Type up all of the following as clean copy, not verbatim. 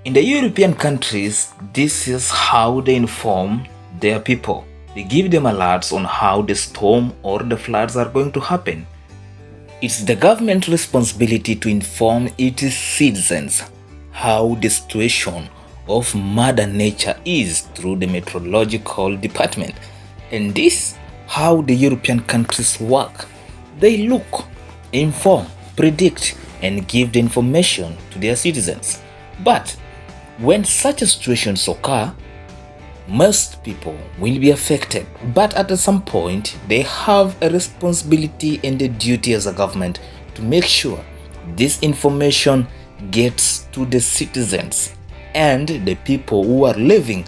In the European countries, this is how they inform their people. They give them alerts on how the storm or the floods are going to happen. It's the government's responsibility to inform its citizens how the situation of Mother Nature is through the meteorological department. And this how the European countries work. They look, inform, predict, and give the information to their citizens. But when such situations occur, most people will be affected. But at some point, they have a responsibility and a duty as a government to make sure this information gets to the citizens and the people who are living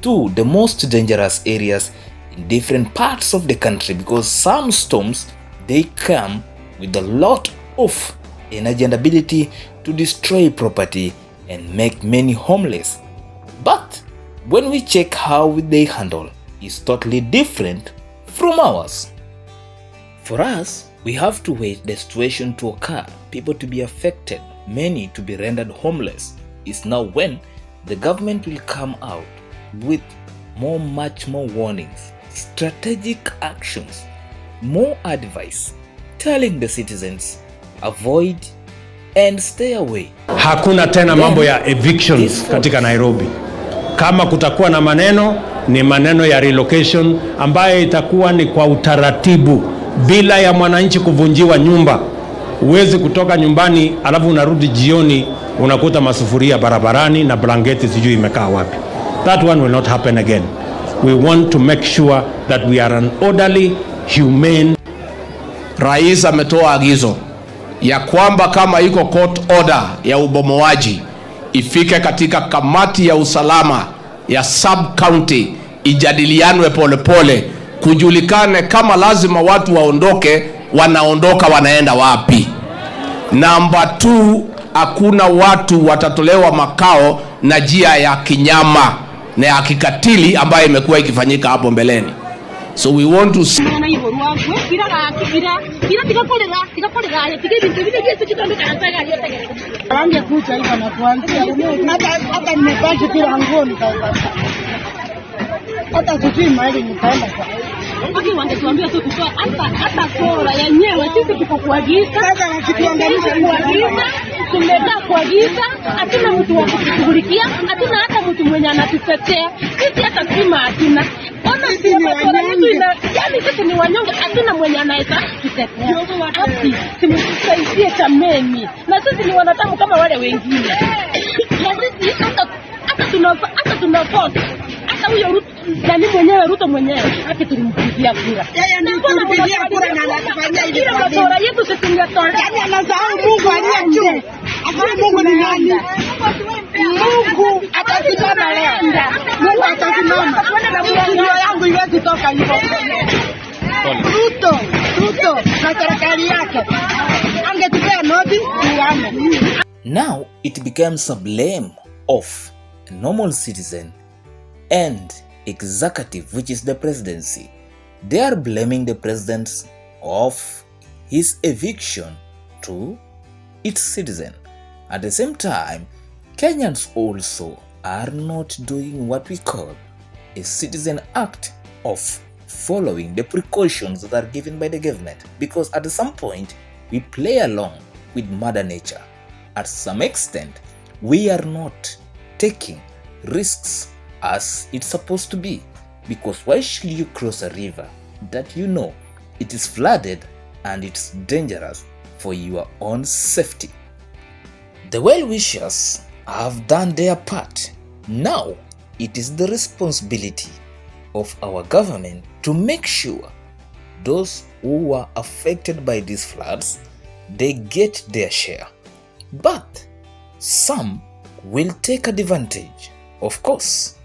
to the most dangerous areas in different parts of the country, because some storms, they come with a lot of energy and ability to destroy property and make many homeless. But when we check how they handle, it's totally different from ours. For us, we have to wait the situation to occur, people to be affected, many to be rendered homeless. It's now when the government will come out with much more warnings, strategic actions, more advice, telling the citizens avoid and stay away. Hakuna tena mambo ya evictions katika Nairobi. Kama kutakuwa na maneno, ni maneno ya relocation ambayo itakuwa ni kwa utaratibu, bila ya mwananchi kuvunjiwa nyumba. Uwezi kutoka nyumbani alafu unarudi jioni unakuta masufuria barabarani na blanketi sijui imekaa wapi. That one will not happen again. We want to make sure that we are an orderly, humane. Rais ametoa agizo ya kwamba kama iko court order ya ubomoaji ifike katika kamati ya usalama ya sub county, ijadilianwe polepole, kujulikane kama lazima watu waondoke, wanaondoka wanaenda wapi. Number 2, hakuna watu watatolewa makao na njia ya kinyama na ya kikatili ambayo imekuwa ikifanyika hapo mbeleni. So we want to see wangetuambia tu kutoa hata sora yenyewe sisi tuko kuagiza. Sasa wakituangalisha kuagiza, tumeenda kuagiza, hatuna mtu wa kushughulikia, hatuna hata mtu mwenye anatutetea. Sisi hata sima hatuna. Ona sisi ni wanyonge. Yaani sisi ni wanyonge, hatuna mwenye anaweza kutetea. Hapi simsaidie chameni. Na sisi ni wanadamu kama wale wengine. Na sisi hata tunafota. Hata huyo Ruto nani mwenyewe, Ruto mwenyewe haki tulimpigia kura. Yeye ndiye tulimpigia kura na anatufanyia hivi kwa bora yetu sisi tunatoa. Yaani anasahau Mungu aliye juu. Asante Mungu ni nani? Mungu atasimama leo. Mungu atasimama. Ndio yangu iwezi toka hivyo. Ruto na serikali yake angetupea noti tuame. Now it becomes a blame of a normal citizen and executive, which is the presidency. They are blaming the president of his eviction to its citizen. At the same time, Kenyans also are not doing what we call a citizen act of following the precautions that are given by the government, because at some point we play along with Mother Nature. At some extent, we are not taking risks as it's supposed to be, because why should you cross a river that you know it is flooded and it's dangerous for your own safety? The well-wishers have done their part. Now it is the responsibility of our government to make sure those who were affected by these floods, they get their share. But some will take advantage. Of course,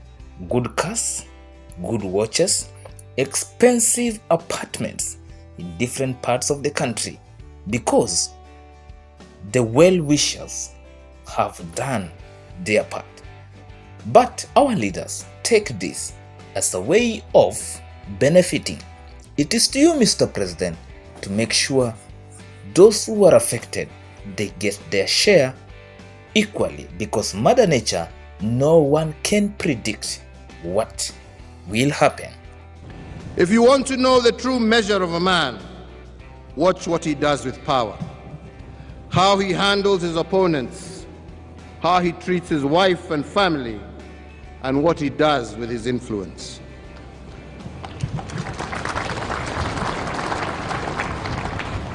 good cars, good watches, expensive apartments in different parts of the country, because the well-wishers have done their part. But our leaders take this as a way of benefiting. It is to you, Mr. President, to make sure those who are affected, they get their share equally, because Mother Nature, no one can predict what will happen. If you want to know the true measure of a man, watch what he does with power, how he handles his opponents, how he treats his wife and family, and what he does with his influence.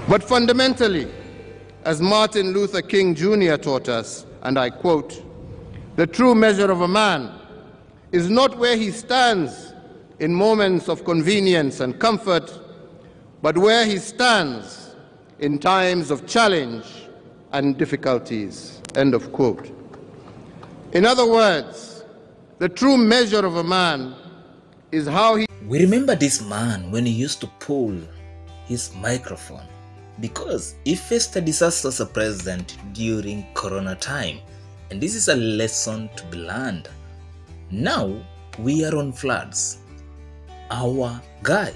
But fundamentally, as Martin Luther King Jr. taught us, and I quote, "The true measure of a man is not where he stands in moments of convenience and comfort, but where he stands in times of challenge and difficulties." End of quote. In other words, the true measure of a man is how he... We remember this man when he used to pull his microphone because he faced a disaster as a president during Corona time. And this is a lesson to be learned. Now we are on floods. Our guy,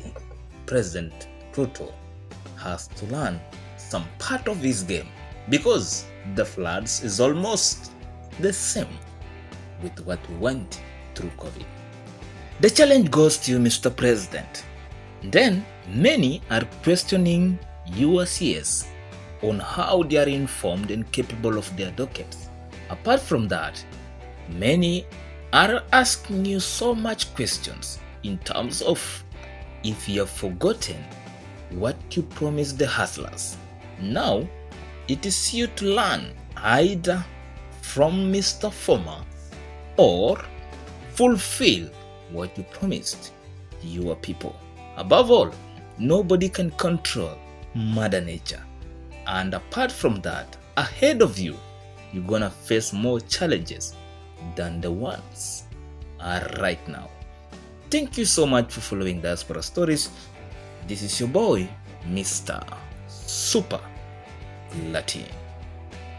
President Ruto, has to learn some part of his game because the floods is almost the same with what we went through COVID. The challenge goes to you, Mr. President. Then many are questioning your CS on how they are informed and capable of their dockets. Apart from that, many are asking you so much questions in terms of if you have forgotten what you promised the hustlers. Now, it is you to learn either from Mr. Former or fulfill what you promised your people. Above all, nobody can control Mother Nature. And apart from that, ahead of you, you're gonna face more challenges than the ones are right now. Thank you so much for following Diaspora Stories. This is your boy, Mr. Super Latin.